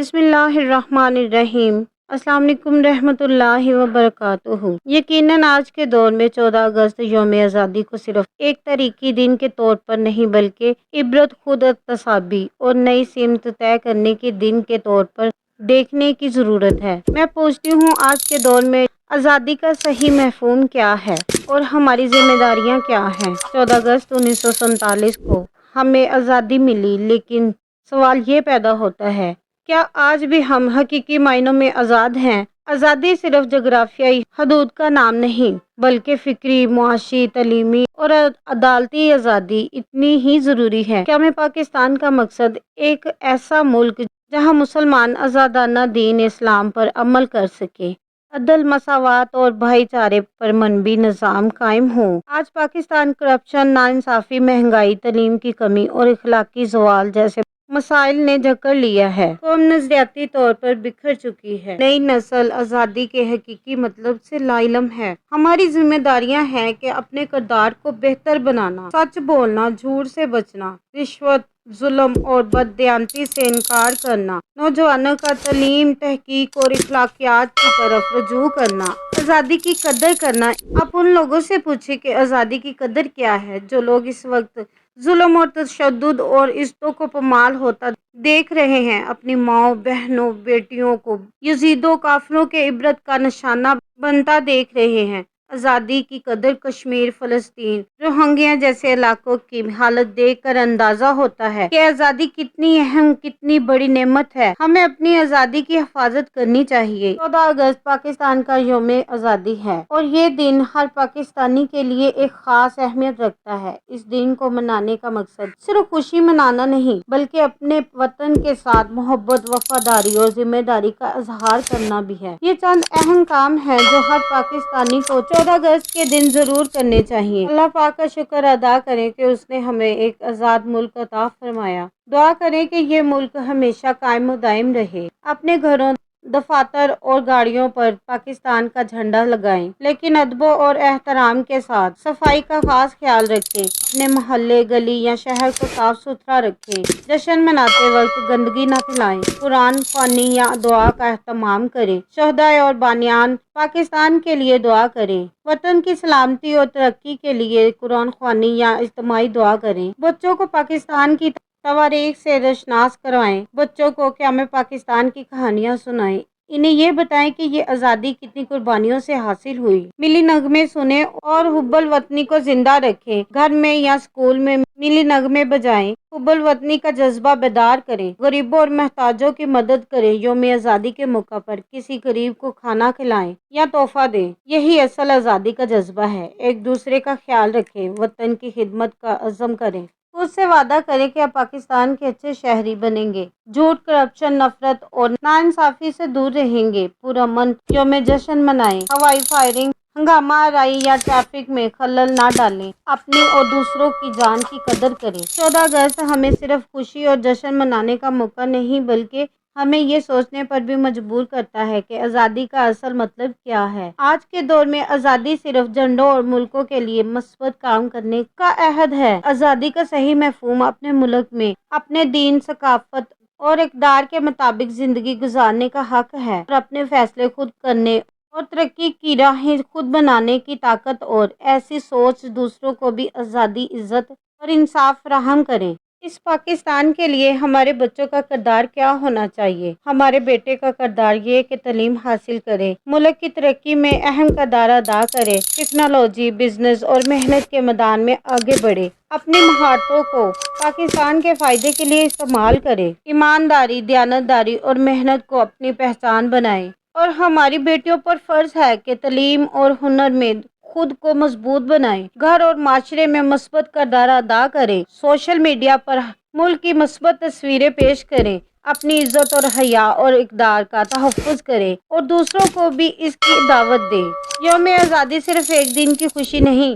بسم اللہ الرحمن الرحیم۔ السلام علیکم رحمۃ اللہ وبرکاتہ۔ یقیناً آج کے دور میں 14 اگست یوم آزادی کو صرف ایک تاریخی دن کے طور پر نہیں بلکہ عبرت خود احتسابی اور نئی سمت طے کرنے کے دن کے طور پر دیکھنے کی ضرورت ہے۔ میں پوچھتی ہوں، آج کے دور میں آزادی کا صحیح مفہوم کیا ہے اور ہماری ذمہ داریاں کیا ہیں؟ 14 اگست 1947 کو ہمیں آزادی ملی، لیکن سوال یہ پیدا ہوتا ہے، کیا آج بھی ہم حقیقی معنوں میں آزاد ہیں؟ آزادی صرف جغرافیائی حدود کا نام نہیں، بلکہ فکری، معاشی، تعلیمی اور عدالتی آزادی اتنی ہی ضروری ہے۔ کیا میں پاکستان کا مقصد ایک ایسا ملک جہاں مسلمان آزادانہ دین اسلام پر عمل کر سکیں، عدل، مساوات اور بھائی چارے پر مبنی نظام قائم ہو؟ آج پاکستان کرپشن، ناانصافی، مہنگائی، تعلیم کی کمی اور اخلاقی زوال جیسے مسائل نے جکڑ لیا ہے۔ قوم نظریاتی طور پر بکھر چکی ہے۔ نئی نسل آزادی کے حقیقی مطلب سے لاعلم ہے۔ ہماری ذمہ داریاں ہیں کہ اپنے کردار کو بہتر بنانا، سچ بولنا، جھوٹ سے بچنا، رشوت، ظلم اور بددیانتی سے انکار کرنا، نوجوانوں کا تعلیم، تحقیق اور اخلاقیات کی طرف رجوع کرنا، آزادی کی قدر کرنا۔ آپ ان لوگوں سے پوچھیں کہ آزادی کی قدر کیا ہے، جو لوگ اس وقت ظلم اور تشدد اور عزتوں کو پامال ہوتا دیکھ رہے ہیں، اپنی ماؤں، بہنوں، بیٹیوں کو یزیدوں، کافروں کے عبرت کا نشانہ بنتا دیکھ رہے ہیں۔ آزادی کی قدر کشمیر، فلسطین، روہنگیا جیسے علاقوں کی حالت دیکھ کر اندازہ ہوتا ہے کہ آزادی کتنی اہم، کتنی بڑی نعمت ہے۔ ہمیں اپنی آزادی کی حفاظت کرنی چاہیے۔ 14 اگست پاکستان کا یوم آزادی ہے اور یہ دن ہر پاکستانی کے لیے ایک خاص اہمیت رکھتا ہے۔ اس دن کو منانے کا مقصد صرف خوشی منانا نہیں، بلکہ اپنے وطن کے ساتھ محبت، وفاداری اور ذمہ داری کا اظہار کرنا بھی ہے۔ یہ چند اہم کام ہیں جو ہر پاکستانی کو 14 اگست کے دن ضرور کرنے چاہیے۔ اللہ پاک کا شکر ادا کریں کہ اس نے ہمیں ایک آزاد ملک عطا فرمایا۔ دعا کریں کہ یہ ملک ہمیشہ قائم و دائم رہے۔ اپنے گھروں، دفاتر اور گاڑیوں پر پاکستان کا جھنڈا لگائیں، لیکن ادب اور احترام کے ساتھ۔ صفائی کا خاص خیال رکھیں، اپنے محلے، گلی یا شہر کو صاف ستھرا رکھیں۔ جشن مناتے وقت گندگی نہ پھیلائیں۔ قرآن خوانی یا دعا کا اہتمام کریں۔ شہداء اور بانیان پاکستان کے لیے دعا کریں۔ وطن کی سلامتی اور ترقی کے لیے قرآن خوانی یا اجتماعی دعا کریں۔ بچوں کو پاکستان کی تواریخ سے روشناس کروائیں۔ بچوں کو قیام پاکستان کی کہانیاں سنائیں۔ انہیں یہ بتائیں کہ یہ آزادی کتنی قربانیوں سے حاصل ہوئی۔ ملی نغمے سنیں اور حب الوطنی کو زندہ رکھیں۔ گھر میں یا اسکول میں ملی نغمے بجائیں، حب الوطنی کا جذبہ بیدار کریں۔ غریبوں اور محتاجوں کی مدد کریں۔ یوم آزادی کے موقع پر کسی غریب کو کھانا کھلائیں یا تحفہ دیں۔ یہی اصل آزادی کا جذبہ ہے۔ ایک دوسرے کا خیال رکھیں، وطن کی خدمت کا عزم کریں۔ خود سے وعدہ کریں کہ آپ پاکستان کے اچھے شہری بنیں گے، جھوٹ، کرپشن، نفرت اور ناانصافی سے دور رہیں گے۔ پرامن یوم جشن منائیں۔ ہوائی فائرنگ، ہنگامہ آرائی یا ٹریفک میں خلل نہ ڈالیں۔ اپنی اور دوسروں کی جان کی قدر کریں۔ 14 اگست ہمیں صرف خوشی اور جشن منانے کا موقع نہیں بلکہ ہمیں یہ سوچنے پر بھی مجبور کرتا ہے کہ آزادی کا اصل مطلب کیا ہے۔ آج کے دور میں آزادی صرف جھنڈوں اور ملکوں کے لیے مثبت کام کرنے کا عہد ہے۔ آزادی کا صحیح مفہوم اپنے ملک میں اپنے دین، ثقافت اور اقدار کے مطابق زندگی گزارنے کا حق ہے اور اپنے فیصلے خود کرنے اور ترقی کی راہیں خود بنانے کی طاقت، اور ایسی سوچ دوسروں کو بھی آزادی، عزت اور انصاف فراہم کریں۔ اس پاکستان کے لیے ہمارے بچوں کا کردار کیا ہونا چاہیے؟ ہمارے بیٹے کا کردار یہ کہ تعلیم حاصل کرے، ملک کی ترقی میں اہم کردار ادا کرے، ٹیکنالوجی، بزنس اور محنت کے میدان میں آگے بڑھے، اپنی مہارتوں کو پاکستان کے فائدے کے لیے استعمال کرے، ایمانداری، دیانتداری اور محنت کو اپنی پہچان بنائے۔ اور ہماری بیٹیوں پر فرض ہے کہ تعلیم اور ہنر میں خود کو مضبوط بنائیں، گھر اور معاشرے میں مثبت کردار ادا کریں، سوشل میڈیا پر ملک کی مثبت تصویریں پیش کریں، اپنی عزت اور حیا اور اقدار کا تحفظ کریں اور دوسروں کو بھی اس کی دعوت دیں۔ یوم آزادی صرف ایک دن کی خوشی نہیں